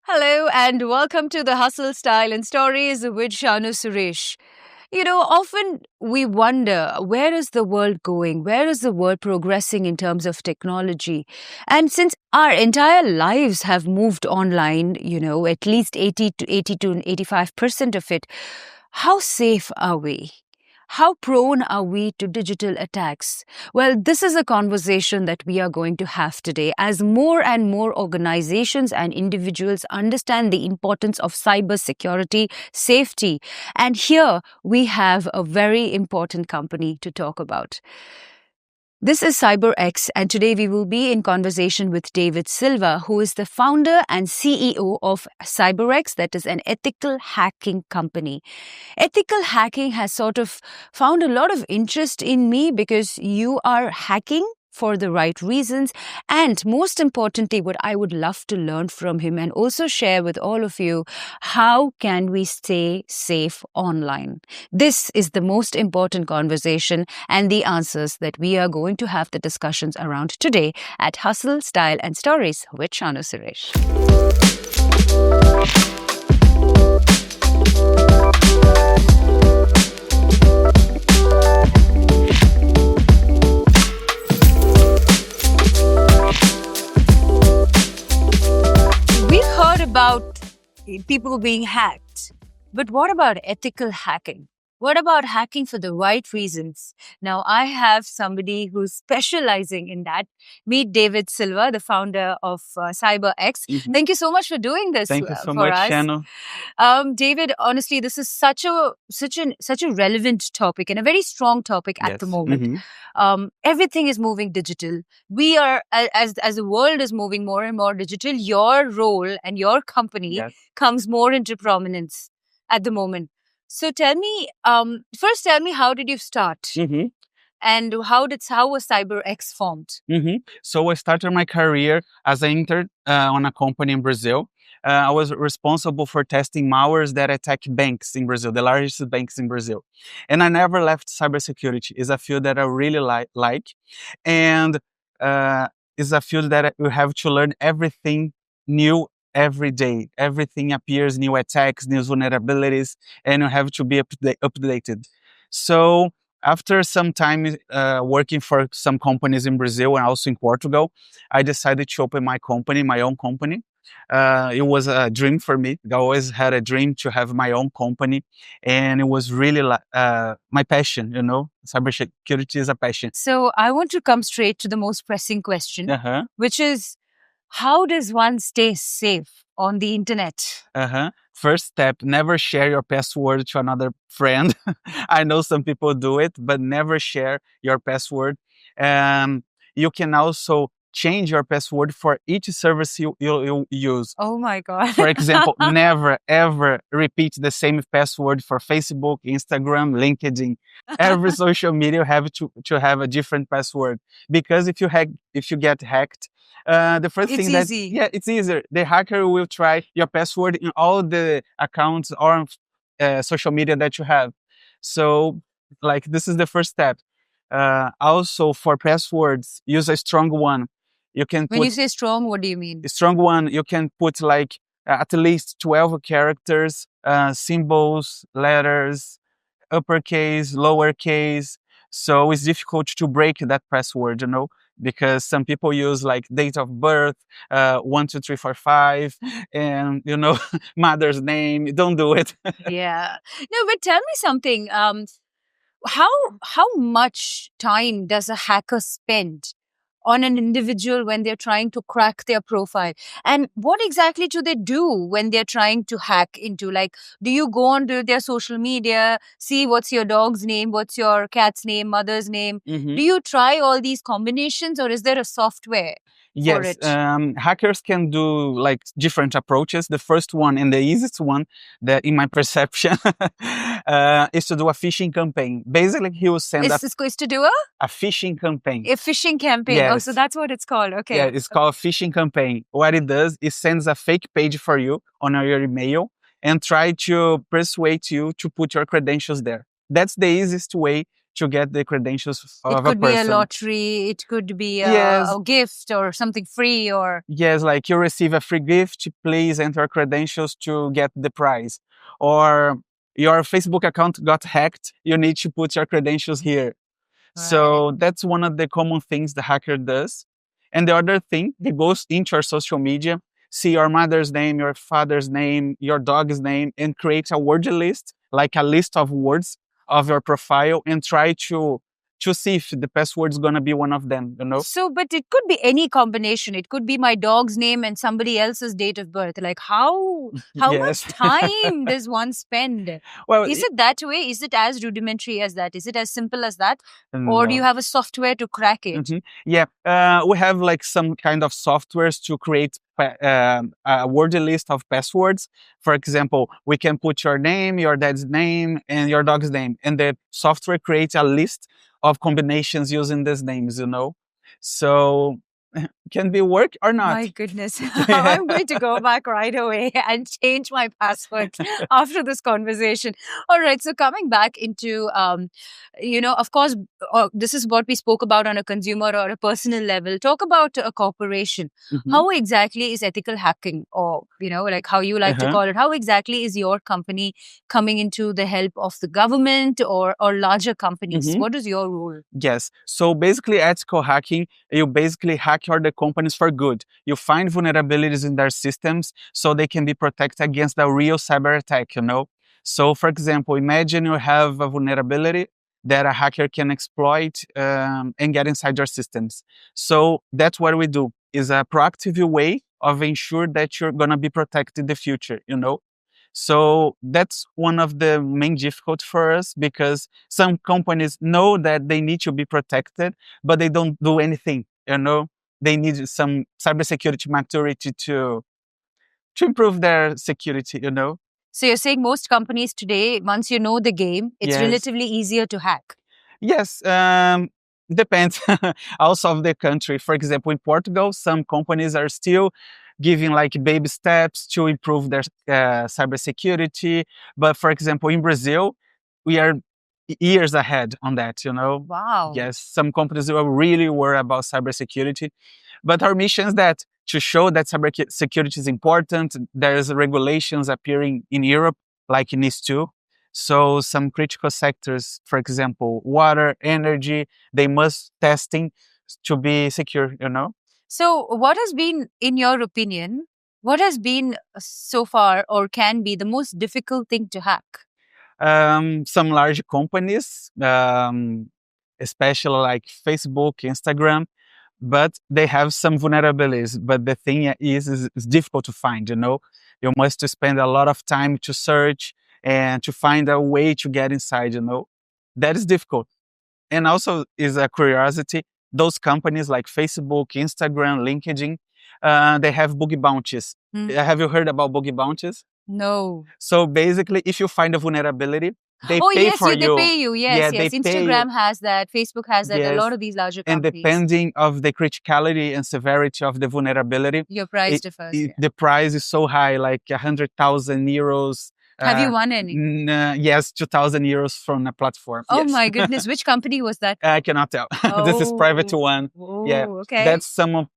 Hello and welcome to the Hustle, Style and Stories with Shanu Suresh. Often we wonder, where is the world going? Where is the world progressing in terms of technology? And since our entire lives have moved online, at least 80 to 85% of it, how safe are we? How prone are we to digital attacks? Well, this is a conversation that we are going to have today as more and more organizations and individuals understand the importance of cybersecurity, safety. And here we have a very important company to talk about. This is CyberX, and today we will be in conversation with David Silva, who is the founder and CEO of CyberX, that is an ethical hacking company. Ethical hacking has sort of found a lot of interest in me because you are hacking for the right reasons. And most importantly, what I would love to learn from him and also share with all of you, how can we stay safe online? This is the most important conversation and the answers that we are going to have the discussions around today at Hustle, Style and Stories with Shanu Suresh. We've heard about people being hacked, but what about ethical hacking? What about hacking for the right reasons? Now, I have somebody who's specializing in that. Meet David Silva, the founder of CyberX. Thank you so much for doing this Thank you so for much, us. Shanu. David, honestly, this is such a relevant topic and a very strong topic at the moment. Everything is moving digital. We are, as the world is moving more and more digital, your role and your company comes more into prominence at the moment. So tell me, first tell me, how did you start? And how was CyberX formed? So I started my career as an intern on a company in Brazil. I was responsible for testing malwares that attack banks in Brazil, the largest banks in Brazil. And I never left cybersecurity. It's a field that I really like. And it's a field that you have to learn everything new every day. Everything appears, new attacks, new vulnerabilities, and you have to be updated. So after some time working for some companies in Brazil and also in Portugal, I decided to open my own company. It was a dream for me. I always had a dream to have my own company, and it was really my passion, Cybersecurity is a passion. So I want to come straight to the most pressing question, which is, how does one stay safe on the internet? First step, never share your password to another friend. I know some people do it, but never share your password. You can also change your password for each service you use. Oh my God. For example, never ever repeat the same password for Facebook, Instagram, LinkedIn. Every social media have to have a different password, because if you get hacked, the first thing it's easier. The hacker will try your password in all the accounts or social media that you have. So, this is the first step. Also, for passwords, use a strong one. When you say strong, what do you mean? A strong one, you can put at least 12 characters, symbols, letters, uppercase, lowercase. So it's difficult to break that password, because some people use date of birth, 1, 2, 3, 4, 5, and mother's name. Don't do it. Yeah. No, but tell me something. How much time does a hacker spend on an individual when they're trying to crack their profile? And what exactly do they do when they're trying to hack into? Do you go onto their social media, see what's your dog's name, what's your cat's name, mother's name? Do you try all these combinations, or is there a software? Yes, hackers can do different approaches. The first one and the easiest one, that in my perception, is to do a phishing campaign. Basically, he will send is to do a phishing campaign. A phishing campaign. Yes. Oh, so that's what it's called. Okay. Yeah, it's called a phishing campaign. What it does is sends a fake page for you on your email and try to persuade you to put your credentials there. That's the easiest way to get the credentials It of a could be a person. lottery, it could be Yes, a gift or something free or... yes, like you receive a free gift, please enter credentials to get the prize. Or your Facebook account got hacked, you need to put your credentials here. Right. So that's one of the common things the hacker does. And the other thing, they goes into your social media, see your mother's name, your father's name, your dog's name, and create a word list, like a list of words of your profile, and try to see if the password is gonna be one of them, you know? So, but it could be any combination. It could be my dog's name and somebody else's date of birth. Like how much Yes. time does one spend? Well, Is it that way? Is it as rudimentary as that? Is it as simple as that? Or do you no. have a software to crack it? Yeah, we have like some kind of softwares to create a word list of passwords. For example, we can put your name, your dad's name, and your dog's name, and the software creates a list of combinations using these names. You know, so can be work or not. My goodness. I'm going to go back right away and change my password after this conversation. All right. So, coming back into, of course, this is what we spoke about on a consumer or a personal level. Talk about a corporation. Mhm. How exactly is ethical hacking, or, like how you like to call it, how exactly is your company coming into the help of the government or larger companies? Mhm. What is your role? Yes. So basically, ethical hacking, you basically hack other companies for good. You find vulnerabilities in their systems so they can be protected against the real cyber attack, you know? So, for example, imagine you have a vulnerability that a hacker can exploit and get inside your systems. So that's what we do, is a proactive way of ensure that you're going to be protected in the future, you know? So that's one of the main difficulties for us, because some companies know that they need to be protected, but they don't do anything. You know, they need some cybersecurity maturity to improve their security. You know. So you're saying most companies today, once you know the game, it's Yes. relatively easier to hack. Yes, depends also of the country. For example, in Portugal, some companies are still giving like baby steps to improve their cybersecurity. But for example, in Brazil, we are years ahead on that, you know? Wow. Yes, some companies will really worry about cybersecurity. But our mission is that to show that cybersecurity is important. There's regulations appearing in Europe, like in NIS2. So some critical sectors, for example, water, energy, they must testing to be secure, you know? So what has been, in your opinion, what has been so far or can be the most difficult thing to hack? Some large companies, especially like Facebook, Instagram, but they have some vulnerabilities. But the thing is it's difficult to find, you know? You must spend a lot of time to search and to find a way to get inside, you know? That is difficult. And also is a curiosity, those companies like Facebook, Instagram, LinkedIn, they have boogie bounties. Have you heard about boogie bounties? No. So basically, if you find a vulnerability, they Oh, pay yes, for they you. pay you. Yes, Yeah, yes. they pay you. Instagram has that. Facebook has that. A Yes. lot of these larger And companies. depending of the criticality and severity of the vulnerability, Your price differs. Yeah. the price is so high, like 100,000 euros. Have you won any? Yes, 2,000 euros from a platform. Oh Yes. my goodness. Which company was that? I cannot tell. This is private one. Yeah, Oh, okay. that's some of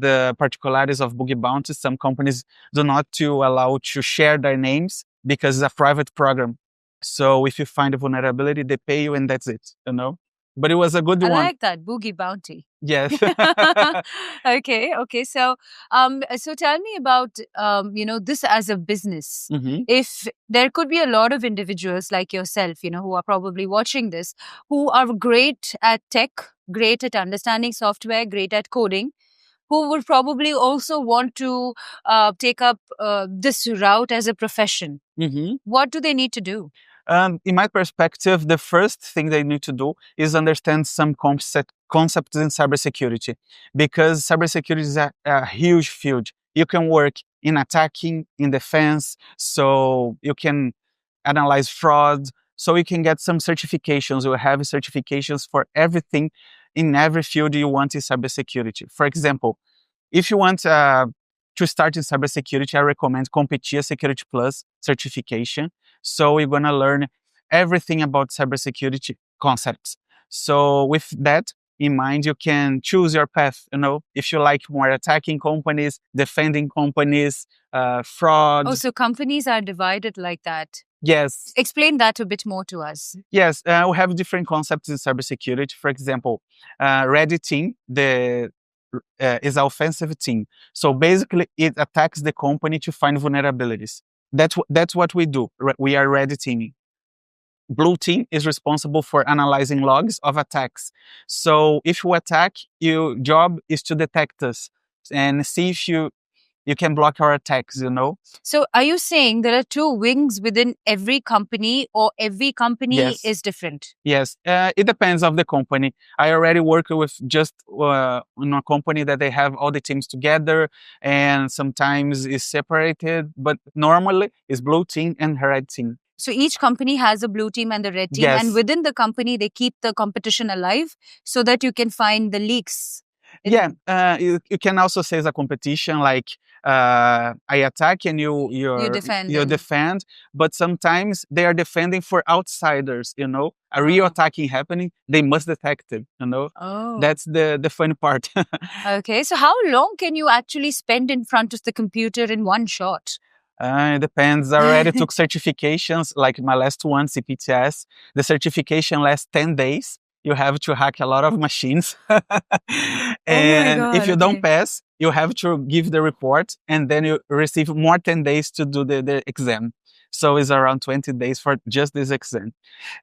the particularities of boogie bounties. Some companies do not to allow to share their names because it's a private program. So if you find a vulnerability, they pay you and that's it, you know? But it was a good I one. like that boogie bounty. Yes. Okay. So tell me about this as a business. Mhm. If there could be a lot of individuals like yourself, who are probably watching this, who are great at tech, great at understanding software, great at coding, who would probably also want to take up this route as a profession. Mhm. What do they need to do? In my perspective, the first thing they need to do is understand some concepts in cybersecurity, because cybersecurity is a huge field. You can work in attacking, in defense, so you can analyze fraud, so you can get some certifications. You have certifications for everything in every field you want in cybersecurity. For example, if you want to start in cybersecurity, I recommend CompTIA Security Plus certification. So you're gonna learn everything about cybersecurity concepts. So with that in mind, you can choose your path. If you like more attacking companies, defending companies, fraud. Oh, so companies are divided like that. Yes. Explain that a bit more to us. Yes, we have different concepts in cybersecurity. For example, Red Team is an offensive team. So basically, it attacks the company to find vulnerabilities. That's what we do. We are Red Teaming. Blue Team is responsible for analyzing logs of attacks. So if you attack, your job is to detect us and see if you can block our attacks. So are you saying there are two wings within every company, or every company Yes. is different? Yes, it depends of the company. I already work with just in a company that they have all the teams together, and sometimes it's separated, but normally it's blue team and red team. So each company has a blue team and the red team, Yes. and within the company, they keep the competition alive so that you can find the leaks. Yeah, you can also say it's a competition, like I attack and you defend. defend, but sometimes they are defending for outsiders. A real attacking happening, they must detect it. Oh. That's the funny part. Okay, so how long can you actually spend in front of the computer in one shot? It depends. I already took certifications, like my last one, CPTS. The certification lasts 10 days. You have to hack a lot of machines. And God, if you don't okay. pass, you have to give the report, and then you receive more 10 days to do the exam. So it's around 20 days for just this exam.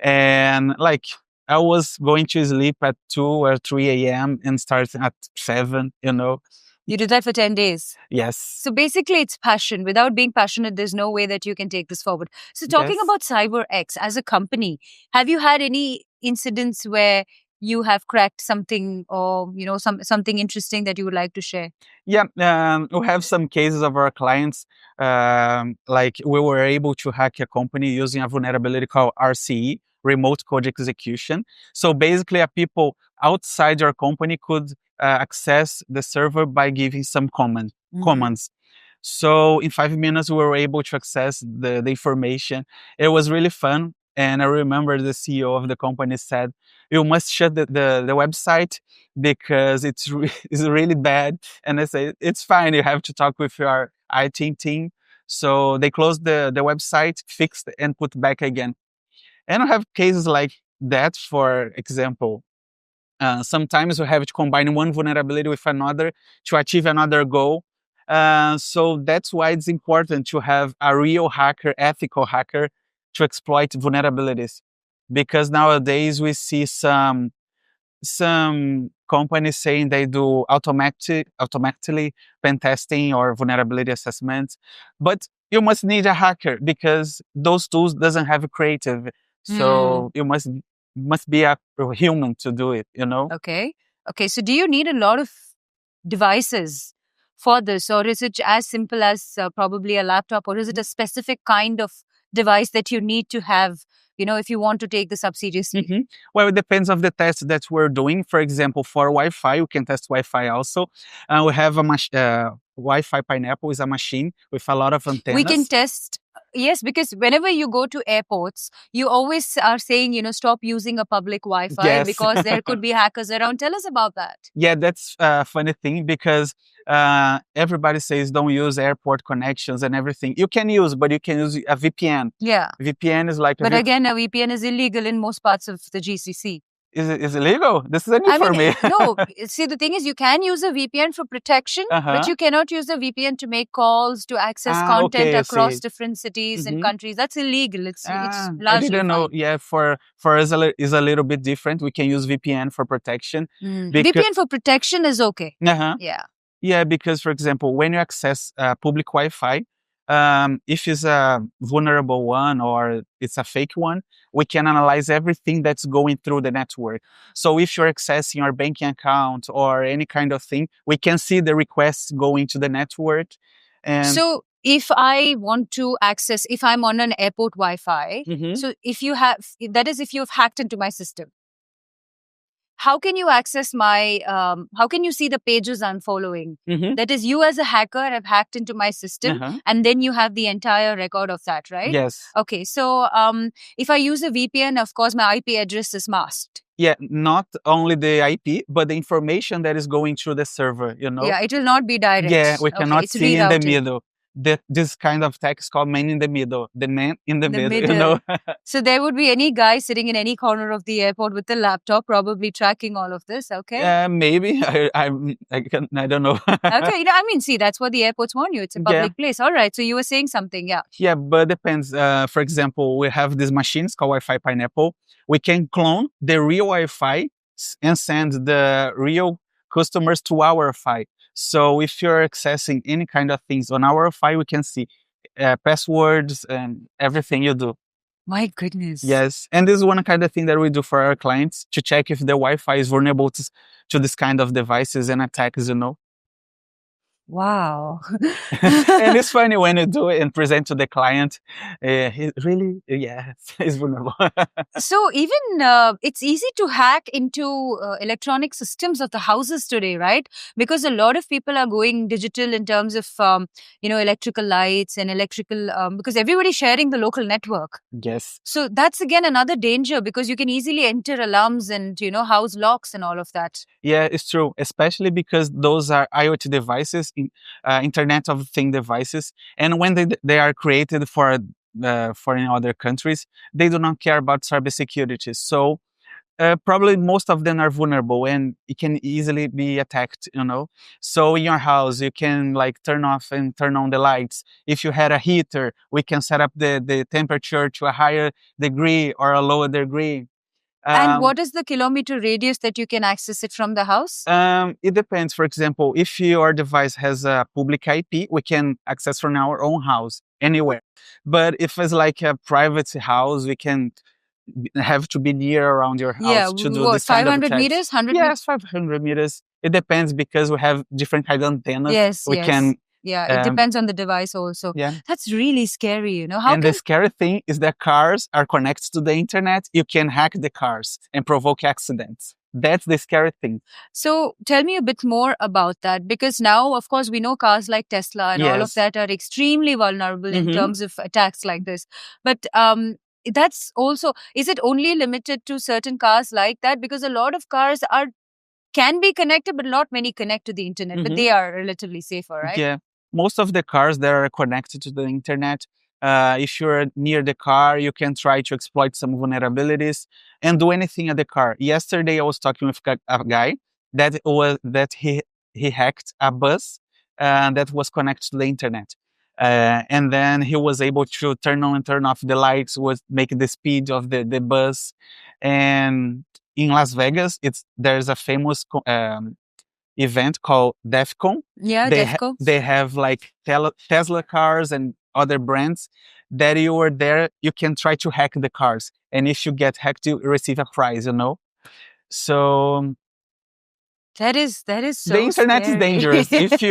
And like, I was going to sleep at 2 or 3 a.m. and start at 7. You did that for 10 days. Yes. So basically, it's passion. Without being passionate, there's no way that you can take this forward. So talking Yes. about CyberX as a company, have you had any incidents where you have cracked something, or something interesting that you would like to share? Yeah, we have some cases of our clients, like we were able to hack a company using a vulnerability called RCE, remote code execution. So basically, people outside your company could access the server by giving some commands. So in 5 minutes, we were able to access the information. It was really fun. And I remember the CEO of the company said, "You must shut the website because it's really bad." And I say, "It's fine. You have to talk with your IT team." So they closed the website, fixed, and put back again. And I have cases like that. For example, sometimes we have to combine one vulnerability with another to achieve another goal. So that's why it's important to have a real hacker, ethical hacker, to exploit vulnerabilities. Because nowadays we see some companies saying they do automatically pen testing or vulnerability assessments, but you must need a hacker because those tools doesn't have a creative. So you must be a human to do it. Okay. So do you need a lot of devices for this, or is it as simple as probably a laptop, or is it a specific kind of device that you need to have, if you want to take this up seriously? Well, it depends on the test that we're doing. For example, for Wi-Fi, you can test Wi-Fi also. We have a Wi-Fi Pineapple is a machine with a lot of antennas. We can test. Yes, because whenever you go to airports, you always are saying, stop using a public Wi-Fi. Yes. Because there could be hackers around. Tell us about that. Yeah, that's a funny thing because everybody says don't use airport connections and everything. You can use, but you can use a VPN. Yeah. VPN is like But again, a VPN is illegal in most parts of the GCC. Is it illegal? This is new for me. No, see, the thing is, you can use a VPN for protection, but you cannot use a VPN to make calls, to access content across different cities and countries. That's illegal. It's largely I didn't know. fine. Yeah, for us is a little bit different. We can use VPN for protection. VPN for protection is okay. Yeah. Yeah, because for example, when you access public Wi-Fi, if it's a vulnerable one or it's a fake one, we can analyze everything that's going through the network. So if you're accessing your banking account or any kind of thing, we can see the requests going to the network. And so if I want to access, if I'm on an airport Wi-Fi, so if you've hacked into my system, how can you access my, how can you see the pages I'm following? Mhm. That is, you as a hacker have hacked into my system, and then you have the entire record of that, right? Yes. Okay, so if I use a VPN, of course, my IP address is masked. Yeah, not only the IP, but the information that is going through the server, Yeah, it will not be direct. Yeah, we Okay, cannot it's see in the rerouted. middle. This kind of tech is called man in the middle. The man in the The middle. So there would be any guy sitting in any corner of the airport with a laptop, probably tracking all of this. Okay. Yeah, maybe. I don't know. Okay. I mean, see, that's what the airports want you. It's a Yeah. public place. All right. So you were saying something. Yeah. Yeah, but depends. For example, we have these machines called Wi-Fi Pineapple. We can clone the real Wi-Fi and send the real customers to our Wi-Fi. So if you're accessing any kind of things on our Wi-Fi, we can see passwords and everything you do. My goodness. Yes, and this is one kind of thing that we do for our clients to check if the Wi-Fi is vulnerable to this kind of devices and attacks, Wow. And it's funny when you do it and present to the client. He really, yeah, it's vulnerable. So even it's easy to hack into electronic systems of the houses today, right? Because a lot of people are going digital in terms of electrical lights and electrical because everybody's sharing the local network. Yes. So that's again another danger because you can easily enter alarms and house locks and all of that. Yeah, it's true, especially because those are IoT devices, Internet of Thing devices, and when they are created for in other countries, they do not care about cybersecurity. So probably most of them are vulnerable and it can easily be attacked, So in your house, you can like turn off and turn on the lights. If you had a heater, we can set up the temperature to a higher degree or a lower degree. And what is the kilometer radius that you can access it from the house? It depends. For example, if your device has a public IP, we can access from our own house anywhere. But if it's like a private house, we can have to be near around your house to do this kind of 500 attacks. meters, 100 Yes, 500 meters. It depends because we have different kind of antennas. Yes, we yes. can. Yeah, it depends on the device also. Yeah. That's really scary, The scary thing is that cars are connected to the internet. You can hack the cars and provoke accidents. That's the scary thing. So tell me a bit more about that because now, of course, we know cars like Tesla and all of that are extremely vulnerable in terms of attacks like this. But that's also, is it only limited to certain cars like that? Because a lot of cars can be connected, but not many connect to the internet, but they are relatively safer, right? Yeah. Most of the cars that are connected to the internet, if you're near the car, you can try to exploit some vulnerabilities and do anything at the car. Yesterday, I was talking with a guy that he hacked a bus that was connected to the internet. And then he was able to turn on and turn off the lights, make the speed of the bus. And in Las Vegas, there's a famous event called DEFCON. Yeah, DEFCON. They have like Tesla cars and other brands that you are there, you can try to hack the cars. And if you get hacked, you receive a prize, So that is so the internet scary. is dangerous. If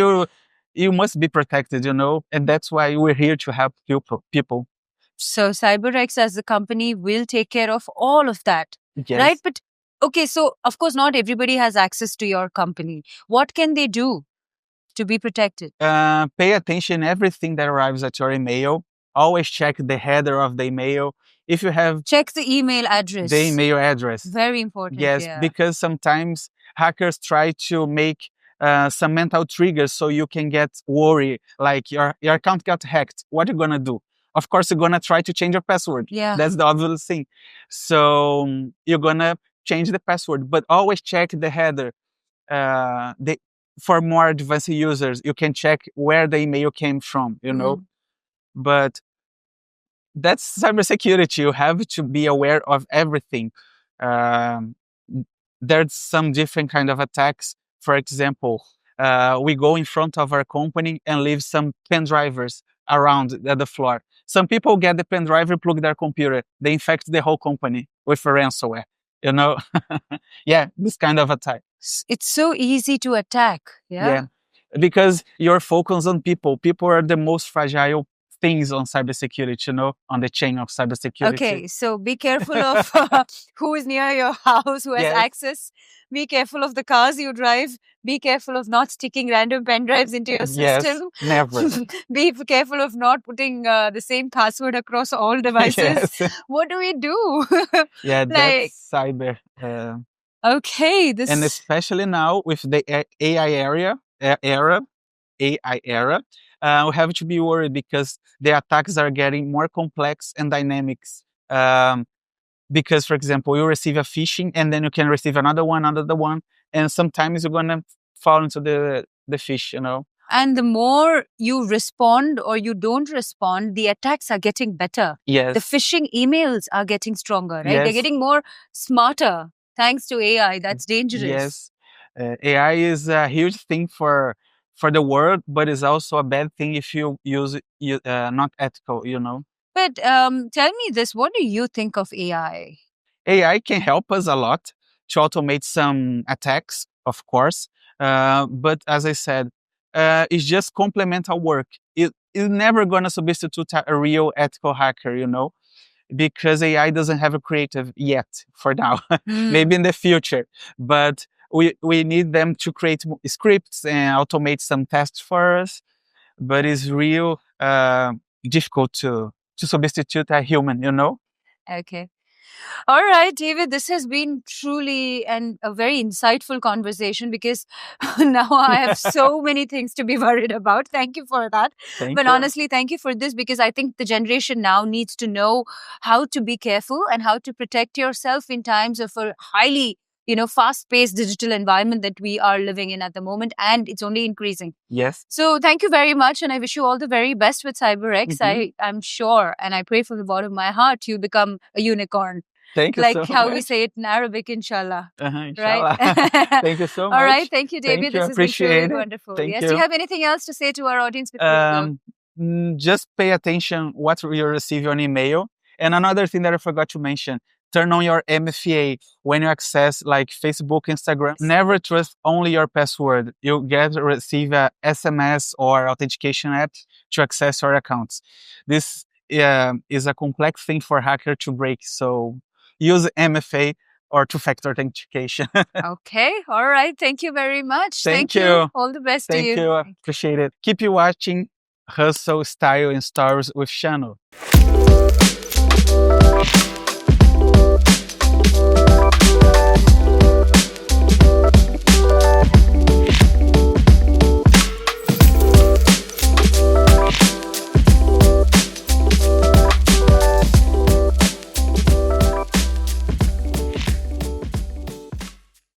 you must be protected, and that's why we're here to help people. So CyberX as a company will take care of all of that, Yes. right? But okay, so of course not everybody has access to your company. What can they do to be protected? Pay attention everything that arrives at your email. Always check the header of the email. If you have check the email address. The email address. Very important. Yes, yeah. Because sometimes hackers try to make some mental triggers so you can get worried, like your account got hacked. What are you gonna do? Of course, you're gonna try to change your password. Yeah. That's the obvious thing. So you're gonna change the password, but always check the header. For more advanced users, you can check where the email came from, But that's cybersecurity. You have to be aware of everything. There's some different kind of attacks. For example, we go in front of our company and leave some pen drivers around the floor. Some people get the pen driver, plug their computer. They infect the whole company with ransomware. Yeah, this kind of attack. It's so easy to attack. Yeah. Because you're focused on people. People are the most fragile things on cybersecurity, on the chain of cybersecurity. Okay, so be careful of who is near your house, who has Yes. access. Be careful of the cars you drive. Be careful of not sticking random pen drives into your Yes, system. never. Be careful of not putting the same password across all devices. Yes. What do we do? Yeah, Like, that's cyber. okay, And this. especially now with the AI era, we have to be worried because the attacks are getting more complex and dynamics. Because, for example, you receive a phishing and then you can receive another one, and sometimes you're gonna fall into the fish, And the more you respond or you don't respond, the attacks are getting better. Yes. The phishing emails are getting stronger, right? They're Yes. getting more smarter thanks to AI. That's dangerous. Yes. AI is a huge thing for the world, but it's also a bad thing if you use it not ethical, But tell me this, what do you think of AI? AI can help us a lot to automate some attacks, of course. But as I said, it's just complement our work. It's never going to substitute a real ethical hacker, because AI doesn't have a creative yet for now. Maybe in the future. But we need them to create scripts and automate some tasks for us. But it's real difficult to substitute a human, Okay. All right, David, this has been truly a very insightful conversation because now I have so many things to be worried about. Thank you for that. Thank you. Honestly, thank you for this because I think the generation now needs to know how to be careful and how to protect yourself in times of a highly fast-paced digital environment that we are living in at the moment, and it's only increasing. Yes. So thank you very much, and I wish you all the very best with CyberX. I'm sure, and I pray from the bottom of my heart, you become a unicorn. Thank you like so how much. we say it in Arabic, inshallah. Inshallah. Right? Thank you so much. All right, thank you, David. Thank you. This has been truly Appreciate it. wonderful. Thank yes, you. do you have anything else to say to our audience before we go? Just pay attention what you receive on email. And another thing that I forgot to mention, turn on your MFA when you access like Facebook, Instagram. Never trust only your password. You receive a SMS or authentication app to access your accounts. This is a complex thing for hacker to break. So use MFA or two-factor authentication. Okay, all right. Thank you very much. Thank you. All the best Thank to you. you. Appreciate it. Keep you watching Hustle, Style, and Stories with Shanu.